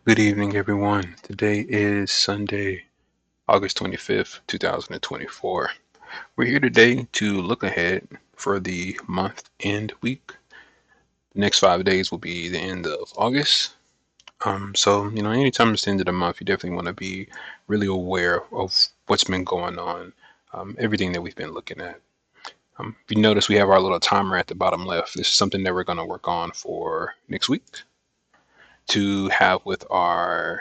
Good evening, everyone. Today is Sunday, August 25th, 2024. We're here today to look ahead for the month end week. The next 5 days will be the end of August. Anytime it's the end of the month, you definitely want to be really aware of what's been going on, everything that we've been looking at. If you notice, we have our little timer at the bottom left. This is something that we're going to work on for next week to have with our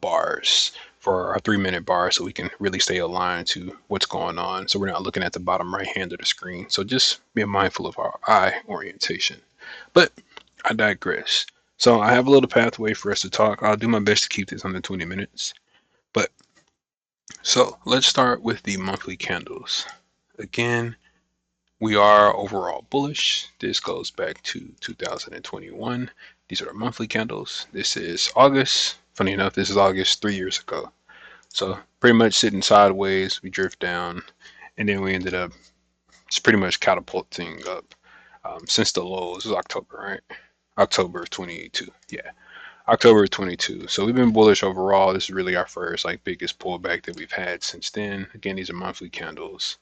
bars for our 3 minute bar so we can really stay aligned to what's going on. So we're not looking at the bottom right hand of the screen. So just be mindful of our eye orientation. But I digress. So I have a little pathway for us to talk. I'll do my best to keep this under 20 minutes. But so let's start with the monthly candles. Again, we are overall bullish. This goes back to 2021. These are our monthly candles. This is August. Funny enough, this is August 3 years ago. So pretty much sitting sideways, we drift down, and then we ended up it's pretty much catapulting up since the lows. It was October, right? October of 22. Yeah, October of 22. So we've been bullish overall. This is really our first like biggest pullback that we've had since then. Again, these are monthly candles.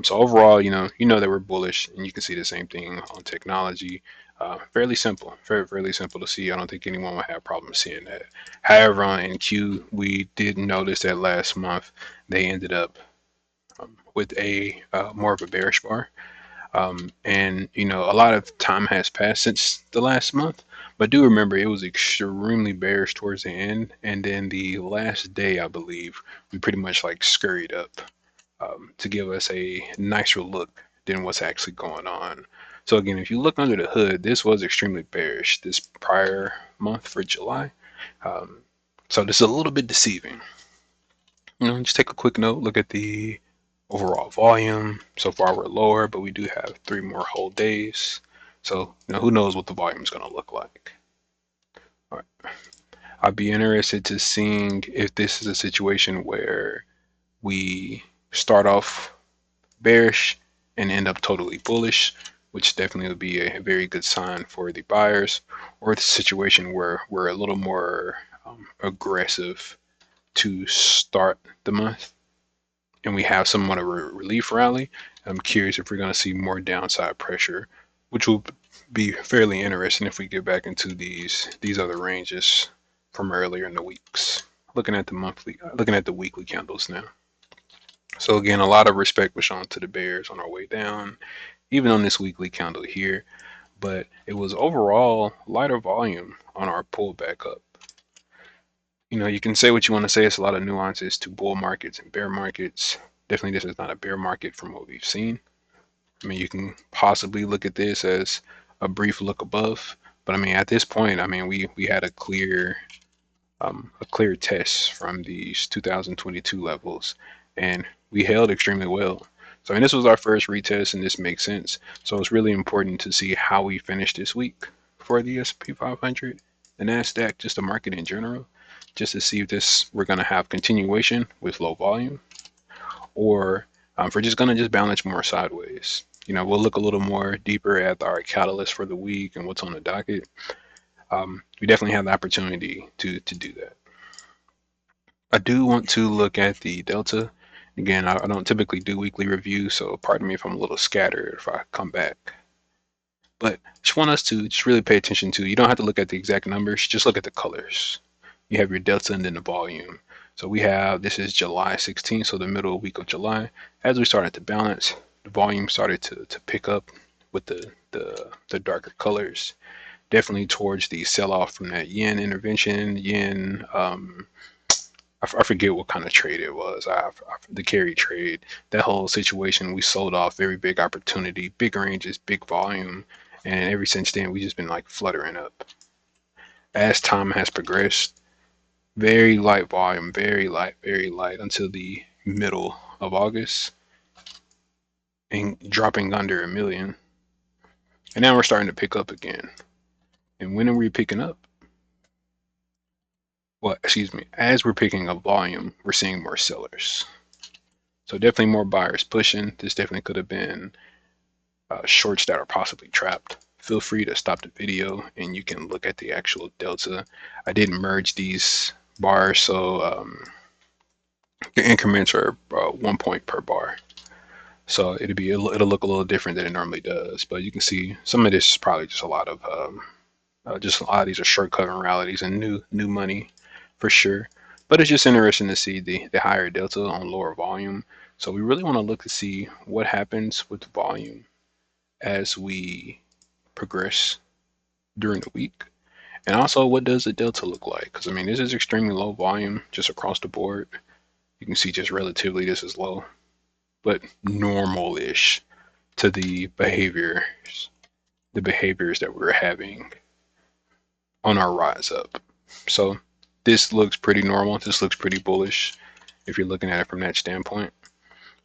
So overall, you know that we're bullish, and you can see the same thing on technology. Fairly simple, fairly simple to see. I don't think anyone would have problems seeing that. However, on NQ, we did notice that last month they ended up with a more of a bearish bar. And a lot of time has passed since the last month, but do remember it was extremely bearish towards the end, and then the last day, I believe, we pretty much like scurried up to give us a nicer look than what's actually going on. So again, if you look under the hood, this was extremely bearish this prior month for July. Um, so this is a little bit deceiving. Just take a quick note, look at the overall volume. So far we're lower, but we do have 3 more whole days. So, who knows what the volume is going to look like. All right. I'd be interested to seeing if this is a situation where we start off bearish and end up totally bullish, which definitely would be a very good sign for the buyers, or the situation where we're a little more aggressive to start the month and we have somewhat of a relief rally. I'm curious if we're going to see more downside pressure, which will be fairly interesting if we get back into these other ranges from earlier in the weeks. Looking at the weekly candles now. So again, a lot of respect was shown to the bears on our way down, even on this weekly candle here, but it was overall lighter volume on our pullback up. You can say what you want to say. It's a lot of nuances to bull markets and bear markets. Definitely, this is not a bear market from what we've seen. I mean, you can possibly look at this as a brief look above, but I mean, at this point, I mean, we had a clear test from these 2022 levels, and we held extremely well. So, and this was our first retest, and this makes sense. So it's really important to see how we finish this week for the S&P 500, the Nasdaq, just the market in general, just to see if we're going to have continuation with low volume, or if we're just going to just balance more sideways. We'll look a little more deeper at our catalyst for the week and what's on the docket. We definitely have the opportunity to do that. I do want to look at the delta. Again, I don't typically do weekly reviews, so pardon me if I'm a little scattered if I come back. But just want us to just really pay attention to, you don't have to look at the exact numbers, just look at the colors. You have your delta and then the volume. So this is July 16th, so the middle week of July. As we started to balance, the volume started to pick up with the darker colors. Definitely towards the sell-off from that yen intervention, I forget what kind of trade it was. The carry trade, that whole situation, we sold off very big opportunity, big ranges, big volume, and ever since then we just been like fluttering up. As time has progressed, very light volume, very light until the middle of August, and dropping under a million. And now we're starting to pick up again. And when are we picking up? Well, excuse me, as we're picking up volume, we're seeing more sellers. So definitely more buyers pushing. This definitely could have been shorts that are possibly trapped, feel free to stop the video and you can look at the actual delta. I didn't merge these bars, so the increments are 1 point per bar. So it'll look a little different than it normally does. But you can see some of this is probably just a lot of just a lot of these are shortcut rallies and new money for sure. But it's just interesting to see the higher delta on lower volume. So we really want to look to see what happens with volume as we progress during the week. And also, what does the delta look like? Because I mean, this is extremely low volume just across the board. You can see just relatively this is low, but normal-ish to the behaviors that we're having on our rise up. So this looks pretty normal. This looks pretty bullish if you're looking at it from that standpoint.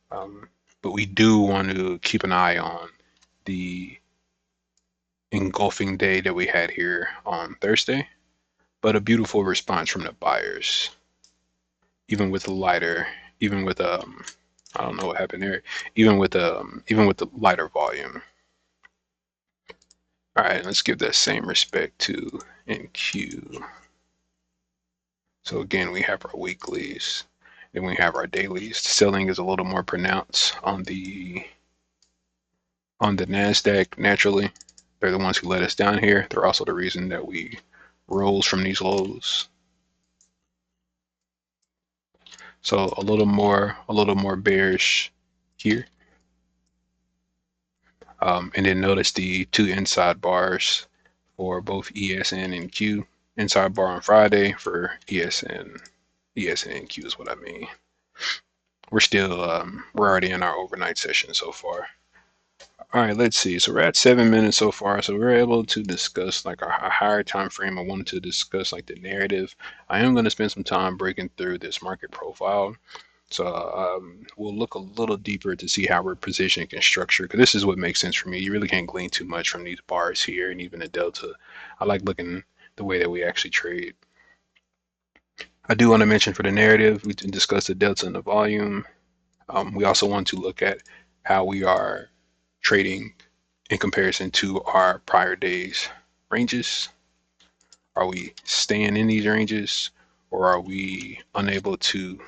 But we do want to keep an eye on the engulfing day that we had here on Thursday, but a beautiful response from the buyers, even with the lighter, even with I don't know what happened there, even with the lighter volume. All right, let's give that same respect to NQ. So again, we have our weeklies, then we have our dailies. The selling is a little more pronounced on the NASDAQ naturally. They're the ones who let us down here. They're also the reason that we rose from these lows. So a little more bearish here. And then notice the two inside bars for both ESN and Q. Inside bar on Friday for ESN and Q is what I mean. We're already in our overnight session so far. All right, let's see. So we're at 7 minutes so far. So we're able to discuss like our higher time frame. I wanted to discuss like the narrative. I am going to spend some time breaking through this market profile. So we'll look a little deeper to see how we're positioning and structured, because this is what makes sense for me. You really can't glean too much from these bars here and even the delta. I like looking the way that we actually trade. I do want to mention for the narrative, we can discuss the delta and the volume. We also want to look at how we are trading in comparison to our prior days ranges. Are we staying in these ranges, or are we unable to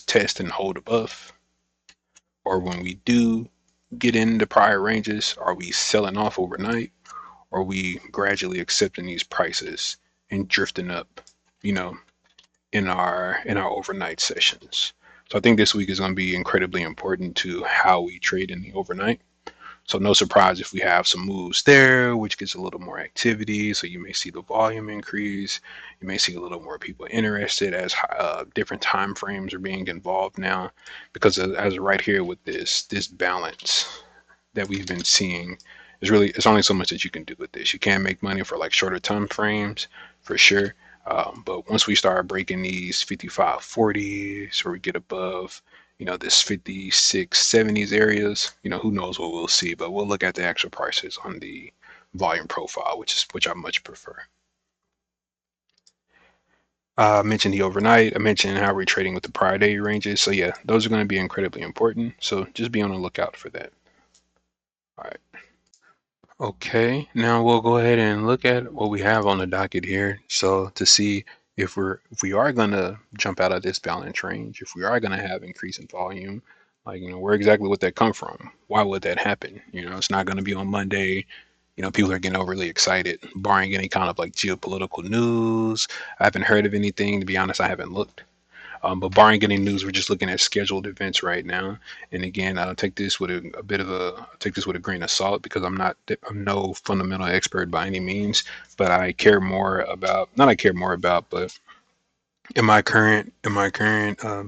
test and hold above? Or when we do get into prior ranges, are we selling off overnight, or are we gradually accepting these prices and drifting up, you know, in our overnight sessions? So I think this week is going to be incredibly important to how we trade in the overnight. So no surprise if we have some moves there, which gets a little more activity. So you may see the volume increase. You may see a little more people interested as different time frames are being involved now, because as right here with this balance that we've been seeing, it's only so much that you can do with this. You can make money for like shorter time frames for sure. But once we start breaking these 55.40s, where we get above, this 56.70s areas, who knows what we'll see, but we'll look at the actual prices on the volume profile, which I much prefer. I mentioned the overnight. I mentioned how we're trading with the prior day ranges. So yeah, those are going to be incredibly important. So just be on the lookout for that. All right. Okay, now we'll go ahead and look at what we have on the docket here. So to see if we are gonna jump out of this balance range, if we are gonna have increasing volume, like where exactly would that come from? Why would that happen? It's not gonna be on Monday. People are getting overly excited, barring any kind of like geopolitical news. I haven't heard of anything, to be honest. I haven't looked. But barring any news, we're just looking at scheduled events right now. And again, I take this with take this with a grain of salt, because I'm no fundamental expert by any means. But I care more about, not I care more about, but in my current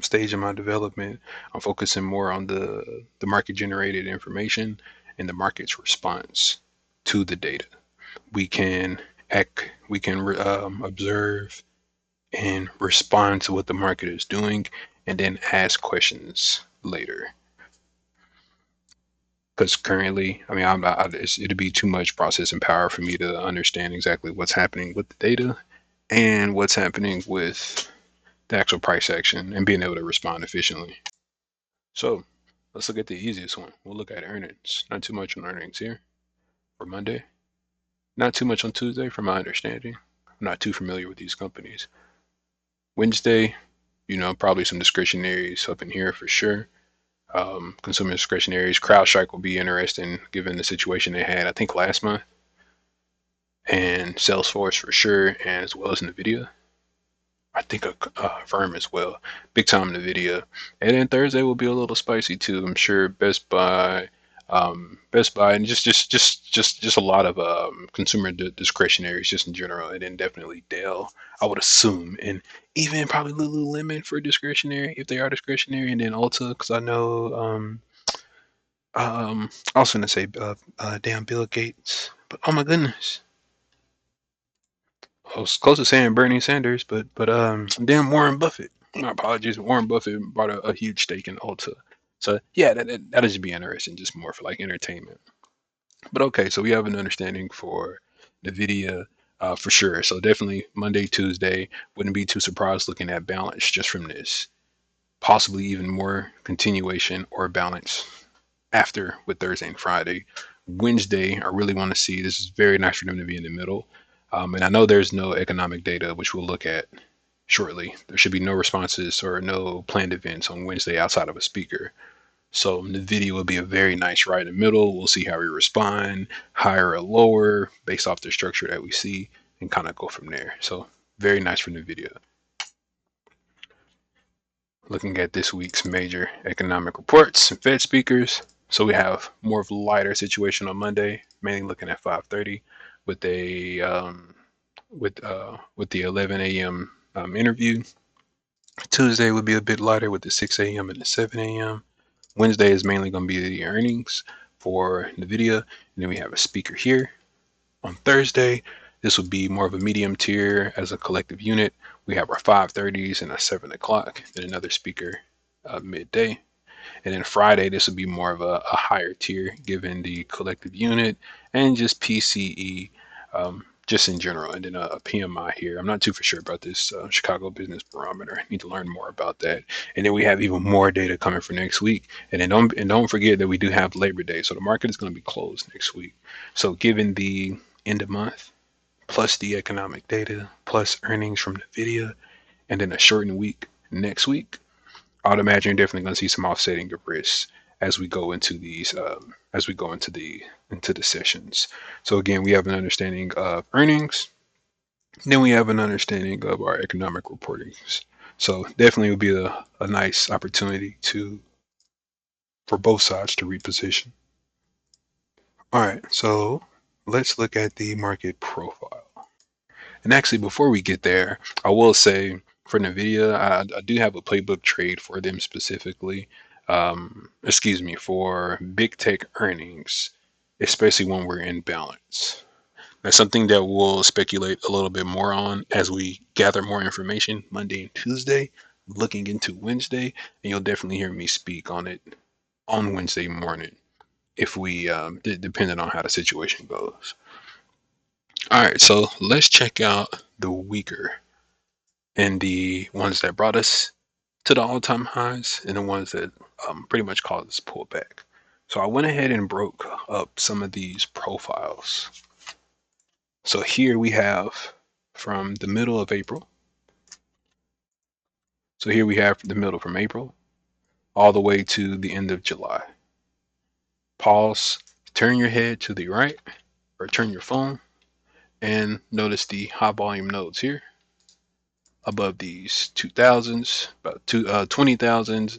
stage of my development, I'm focusing more on the market generated information and the market's response to the data. We can observe and respond to what the market is doing, and then ask questions later. Because currently, I mean, it'd be too much processing power for me to understand exactly what's happening with the data and what's happening with the actual price action and being able to respond efficiently. So let's look at the easiest one. We'll look at earnings. Not too much on earnings here for Monday. Not too much on Tuesday, from my understanding. I'm not too familiar with these companies. Wednesday, probably some discretionaries up in here for sure. Consumer discretionaries. CrowdStrike will be interesting given the situation they had, I think, last month, and Salesforce for sure, and as well as NVIDIA. I think a firm as well. Big time NVIDIA. And then Thursday will be a little spicy too. I'm sure Best Buy, and just a lot of consumer discretionaries just in general, and then definitely Dell, I would assume, and even probably Lululemon for discretionary if they are discretionary, and then Ulta because I know I was gonna say damn Bill Gates, but oh my goodness. I was close to saying Bernie Sanders, but damn Warren Buffett. My apologies. Warren Buffett bought a huge stake in Ulta. So yeah, that'll just be interesting, just more for like entertainment. But okay, so we have an understanding for NVIDIA for sure. So definitely Monday, Tuesday. Wouldn't be too surprised looking at balance just from this. Possibly even more continuation or balance after with Thursday and Friday. Wednesday, I really want to see. This is very nice for them to be in the middle. And I know there's no economic data, which we'll look at shortly. There should be no responses or no planned events on Wednesday outside of a speaker. So the video will be a very nice right in the middle. We'll see how we respond, higher or lower, based off the structure that we see, and kind of go from there. So very nice from the video. Looking at this week's major economic reports and Fed speakers. So we have more of a lighter situation on Monday, mainly looking at 5:30 with a with the 11 a.m. Interview. Tuesday would be a bit lighter with the 6 a.m. and the 7 a.m. Wednesday is mainly going to be the earnings for NVIDIA, and then we have a speaker here. On Thursday, this will be more of a medium tier as a collective unit. We have our 5:30s and a 7 o'clock, then another speaker midday. And then Friday, this would be more of a higher tier given the collective unit and just PCE just in general. And then a PMI here. I'm not too for sure about this Chicago Business Barometer. I need to learn more about that. And then we have even more data coming for next week. And then don't forget that we do have Labor Day. So the market is going to be closed next week. So given the end of month, plus the economic data, plus earnings from NVIDIA, and then a shortened week next week, I'd imagine you're definitely going to see some offsetting of risks as we go into these, as we go into the sessions. So again, we have an understanding of earnings, then we have an understanding of our economic reportings. So definitely would be a nice opportunity to for both sides to reposition. All right, so let's look at the market profile. And actually, before we get there, I will say for NVIDIA, I do have a playbook trade for them specifically. Excuse me, for big tech earnings, especially when we're in balance. That's something that we'll speculate a little bit more on as we gather more information Monday and Tuesday, looking into Wednesday, and you'll definitely hear me speak on it on Wednesday morning if we, depending on how the situation goes. All right, so let's check out the weaker and the ones that brought us to the all-time highs and the ones that pretty much caused us pullback. So I went ahead and broke up some of these profiles. So here we have from the middle of April. So here we have the middle from April all the way to the end of July. Pause, turn your head to the right or turn your phone and notice the high volume nodes here above these 2000s, about 20,000,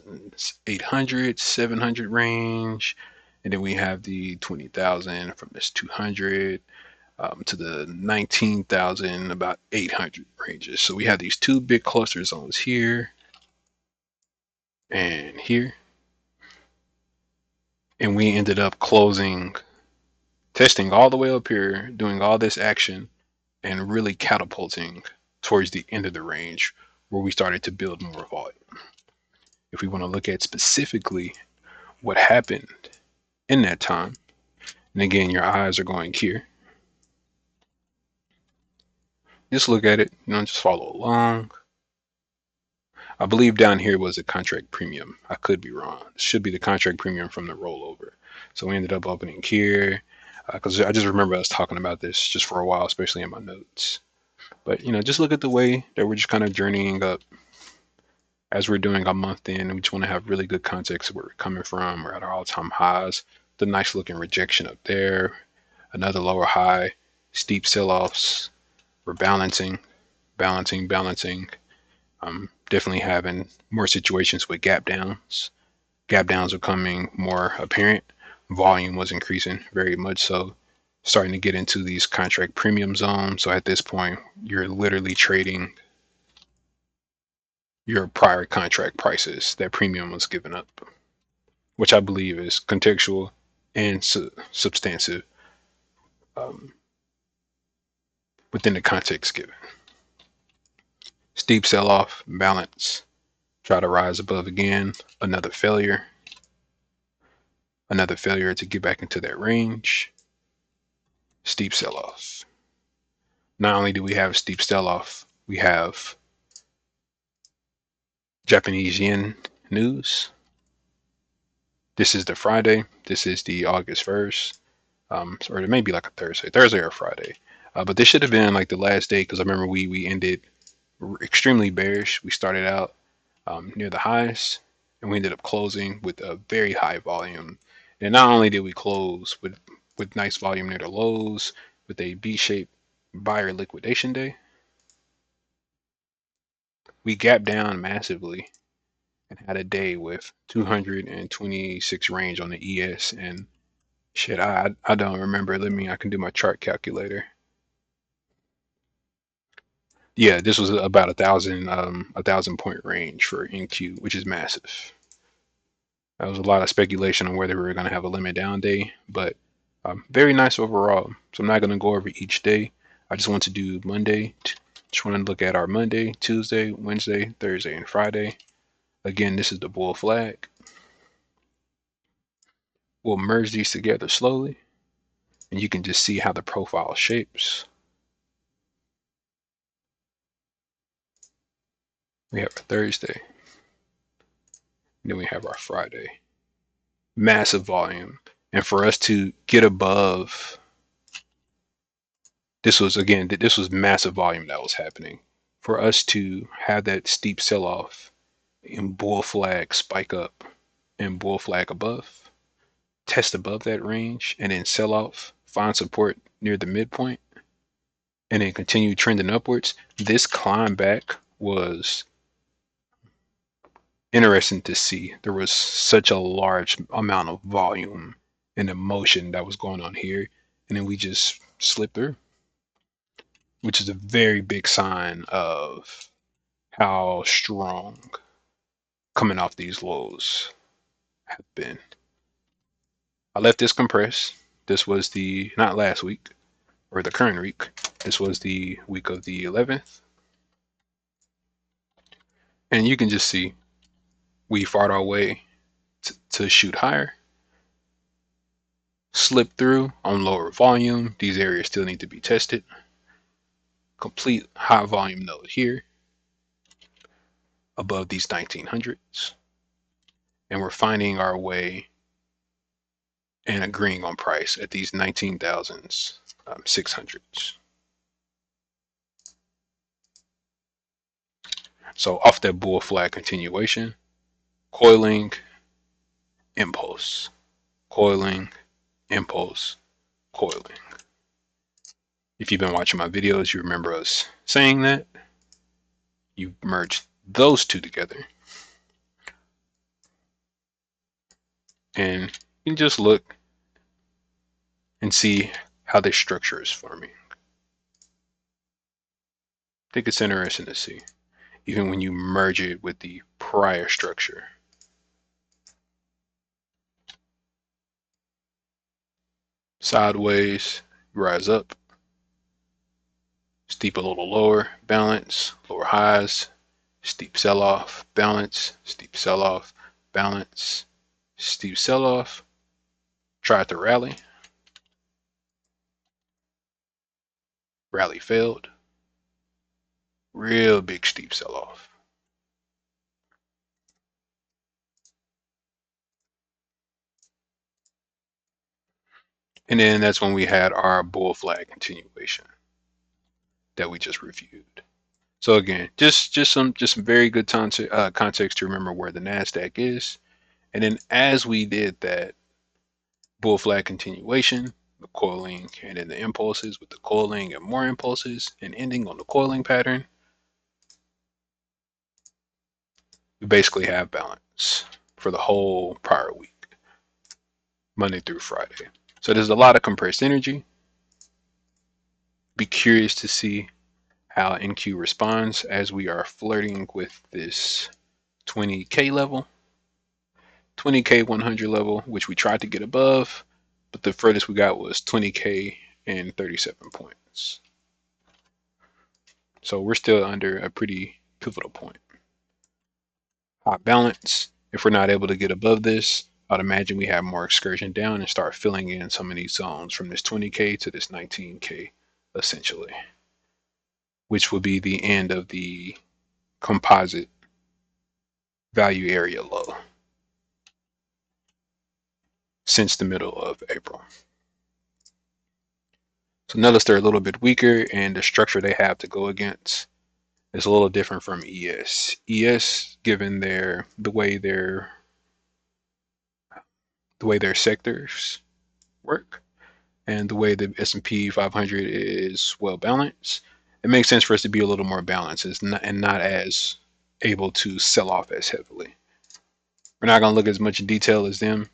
800, 700 range. And then we have the 20,000 from this 200 to the 19,000, about 800 ranges. So we have these two big cluster zones here and here. And we ended up closing, testing all the way up here, doing all this action and really catapulting towards the end of the range where we started to build more volume. If we want to look at specifically what happened in that time, and again, your eyes are going here. Just look at it, just follow along. I believe down here was a contract premium. I could be wrong. It should be the contract premium from the rollover. So we ended up opening here. because I just remember us talking about this just for a while, especially in my notes. But just look at the way that we're just kind of journeying up as we're doing our month in. We just want to have really good context of where we're coming from. We're at our all-time highs. The nice looking rejection up there, another lower high, steep sell-offs. We're balancing, balancing, balancing. Definitely having more situations with gap downs. Gap downs are coming more apparent. Volume was increasing very much so. Starting to get into these contract premium zones. So at this point, you're literally trading your prior contract prices that premium was given up, which I believe is contextual and substantive um, within the context given. Steep sell off, balance, try to rise above again, another failure to get back into that range, steep sell off. Not only do we have a steep sell off, we have Japanese yen news. This is the Friday. This is the August 1st. Or it may be like a Thursday or Friday. But this should have been like the last day because I remember we ended extremely bearish. We started out near the highs and we ended up closing with a very high volume. And not only did we close with nice volume near the lows with a B-shaped buyer liquidation day, we gapped down massively and had a day with 226 range on the ES and shit. I don't remember. I can do my chart calculator. Yeah, this was about a thousand point range for NQ, which is massive. That was a lot of speculation on whether we were going to have a limit down day, but very nice overall. So I'm not going to go over each day. I just want to do Monday. Just want to look at our Monday, Tuesday, Wednesday, Thursday, and Friday. Again, this is the bull flag. We'll merge these together slowly, and you can just see how the profile shapes. We have our Thursday, and then we have our Friday. Massive volume. And for us to get above, this was massive volume that was happening. For us to have that steep sell off and bull flag spike up and bull flag above, test above that range, and then sell off, find support near the midpoint, and then continue trending upwards. This climb back was interesting to see. There was such a large amount of volume and emotion that was going on here, and then we just slipped through, which is a very big sign of how strong coming off these lows have been. I let this compress. This was the not last week or the current week. This was the week of the 11th, and you can just see we fought our way to shoot higher. Slip through on lower volume. These areas still need to be tested. Complete high volume node here above these 1900s. And we're finding our way and agreeing on price at these 19,600s. So off that bull flag continuation, coiling, impulse, coiling, impulse, coiling. If you've been watching my videos, you remember us saying that. You merge those two together. And you can just look and see how this structure is forming. I think it's interesting to see, even when you merge it with the prior structure. Sideways, rise up, steep a little lower, balance, lower highs, steep sell off, balance, steep sell off, balance, steep sell off, tried to rally, rally failed, real big steep sell off. And then that's when we had our bull flag continuation that we just reviewed. So again, just some very good context to remember where the Nasdaq is. And then as we did that bull flag continuation, the coiling, and then the impulses with the coiling and more impulses, and ending on the coiling pattern, we basically have balance for the whole prior week, Monday through Friday. So there's a lot of compressed energy. Be curious to see how NQ responds as we are flirting with this 20K level, 20K 100 level, which we tried to get above, but the furthest we got was 20K and 37 points. So we're still under a pretty pivotal point. Hot balance. If we're not able to get above this, I'd imagine we have more excursion down and start filling in some of these zones from this 20K to this 19K, essentially, which will be the end of the composite value area low since the middle of April. So notice they're a little bit weaker, and the structure they have to go against is a little different from ES. ES, given the way their sectors work and the way the S&P 500 is well balanced, it makes sense for us to be a little more balanced and not as able to sell off as heavily. We're not going to look as much detail as them.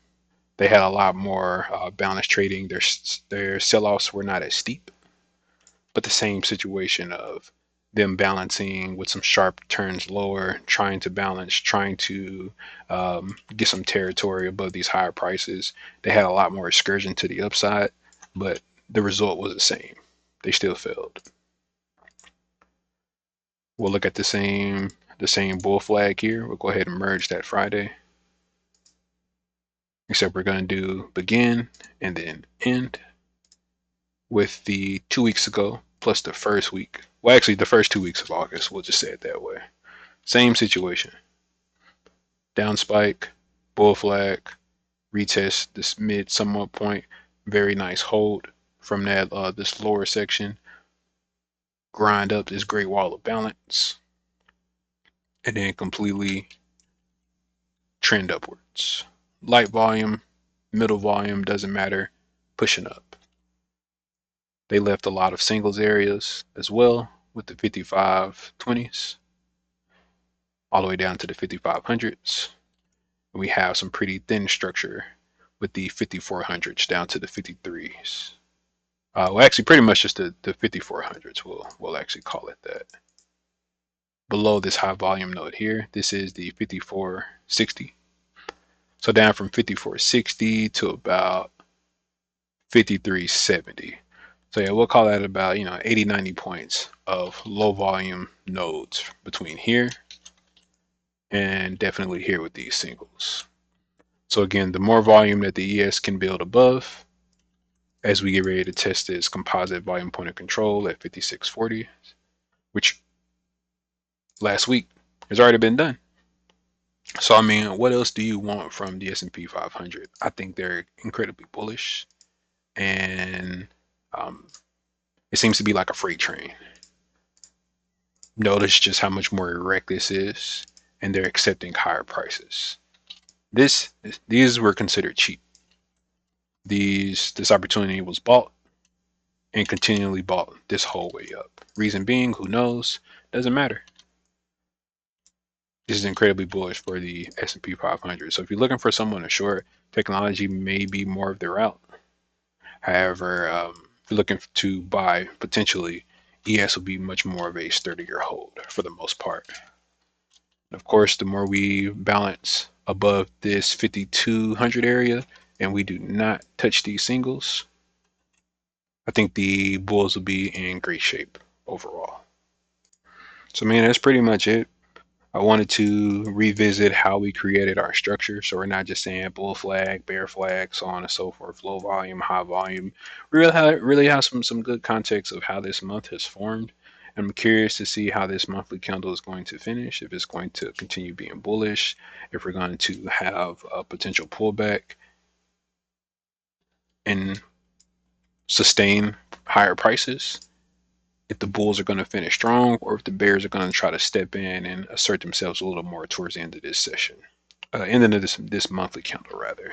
They had a lot more balanced trading. Their sell-offs were not as steep, but the same situation of them balancing with some sharp turns lower, trying to balance, trying to get some territory above these higher prices. They had a lot more excursion to the upside, but the result was the same. They still failed. We'll look at the same bull flag here. We'll go ahead and merge that Friday. Except we're going to do begin and then end with the 2 weeks ago plus the first week. Well, actually, the first 2 weeks of August. We'll just say it that way. Same situation. Down spike, bull flag, retest this mid somewhat point. Very nice hold from that this lower section. Grind up this great wall of balance, and then completely trend upwards. Light volume, middle volume, doesn't matter. Pushing up. They left a lot of singles areas as well with the 5520s all the way down to the 5500s. And we have some pretty thin structure with the 5400s down to the 53s. Well, actually, pretty much just the 5400s. We'll actually call it that. Below this high volume node here, this is the 5460. So down from 5460 to about 5370. So yeah, we'll call that about 80, 90 points of low volume nodes between here and definitely here with these singles. So again, the more volume that the ES can build above, as we get ready to test this composite volume point of control at 5640, which last week has already been done. So I mean, what else do you want from the S&P 500? I think they're incredibly bullish, and it seems to be like a freight train. Notice just how much more erect this is, and they're accepting higher prices. These were considered cheap. This opportunity was bought and continually bought this whole way up. Reason being, who knows? Doesn't matter. This is incredibly bullish for the S&P 500. So if you're looking for someone to short, technology may be more of their route. However, if you're looking to buy, potentially, ES will be much more of a sturdier hold for the most part. And of course, the more we balance above this 5200 area and we do not touch these singles, I think the bulls will be in great shape overall. So man, that's pretty much it. I wanted to revisit how we created our structure. So we're not just saying bull flag, bear flag, so on and so forth, low volume, high volume. We really have some good context of how this month has formed. I'm curious to see how this monthly candle is going to finish, if it's going to continue being bullish, if we're going to have a potential pullback. And sustain higher prices, if the bulls are going to finish strong, or if the bears are going to try to step in and assert themselves a little more towards the end of this session, end of this monthly candle rather.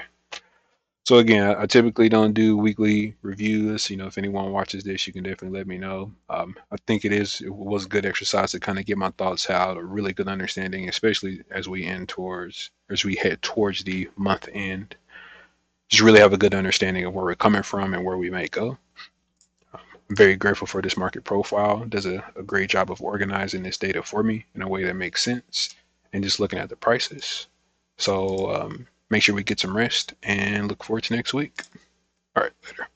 So again, I typically don't do weekly reviews. If anyone watches this, you can definitely let me know. I think it was a good exercise to kind of get my thoughts out, a really good understanding, especially as we head towards the month end. Just really have a good understanding of where we're coming from and where we may go. I'm very grateful for this market profile. It does a great job of organizing this data for me in a way that makes sense and just looking at the prices. So make sure we get some rest and look forward to next week. All right, later.